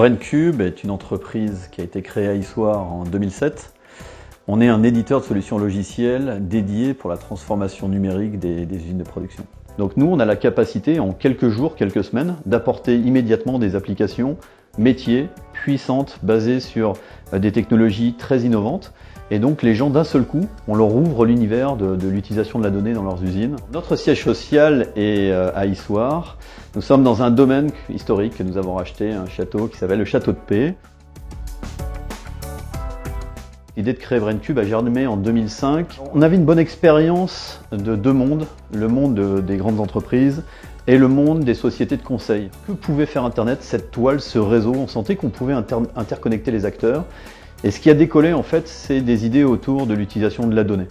Braincube est une entreprise qui a été créée à Issoire en 2007. On est un éditeur de solutions logicielles dédié pour la transformation numérique des usines de production. Donc nous, on a la capacité en quelques jours, quelques semaines, d'apporter immédiatement des applications métiers puissantes basées sur des technologies très innovantes. Et donc les gens d'un seul coup, on leur ouvre l'univers de l'utilisation de la donnée dans leurs usines. Notre siège social est à Issoire. Nous sommes dans un domaine historique que nous avons racheté, un château qui s'appelle le Château de Paix. L'idée de créer Braincube a germé en 2005. On avait une bonne expérience de deux mondes, le monde des grandes entreprises et le monde des sociétés de conseil. Que pouvait faire Internet, cette toile, ce réseau? On sentait qu'on pouvait interconnecter les acteurs. Et ce qui a décollé, en fait, c'est des idées autour de l'utilisation de la donnée.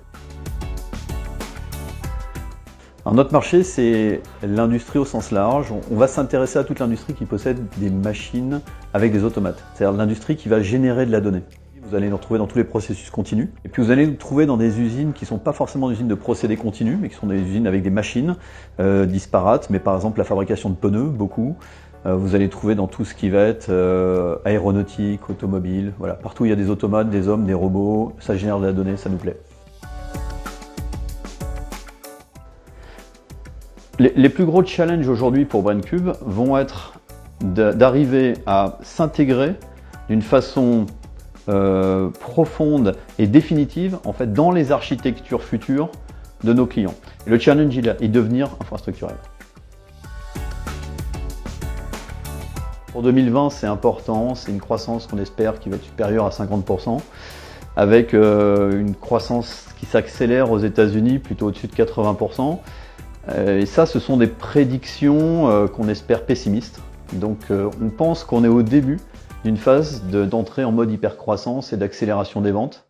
Alors, notre marché, c'est l'industrie au sens large. On va s'intéresser à toute l'industrie qui possède des machines avec des automates. C'est-à-dire l'industrie qui va générer de la donnée. Vous allez nous retrouver dans tous les processus continus. Et puis vous allez nous trouver dans des usines qui ne sont pas forcément des usines de procédés continus, mais qui sont des usines avec des machines disparates. Mais par exemple, la fabrication de pneus, beaucoup. Vous allez trouver dans tout ce qui va être aéronautique, automobile, voilà. Partout où il y a des automates, des hommes, des robots, ça génère de la donnée, ça nous plaît. Les plus gros challenges aujourd'hui pour Braincube vont être d'arriver à s'intégrer d'une façon profonde et définitive en fait, dans les architectures futures de nos clients. Et le challenge est de devenir infrastructurel. Pour 2020, c'est important, c'est une croissance qu'on espère qui va être supérieure à 50%, avec une croissance qui s'accélère aux États-Unis, plutôt au-dessus de 80%. Et ça, ce sont des prédictions qu'on espère pessimistes. Donc on pense qu'on est au début d'une phase d'entrée en mode hypercroissance et d'accélération des ventes.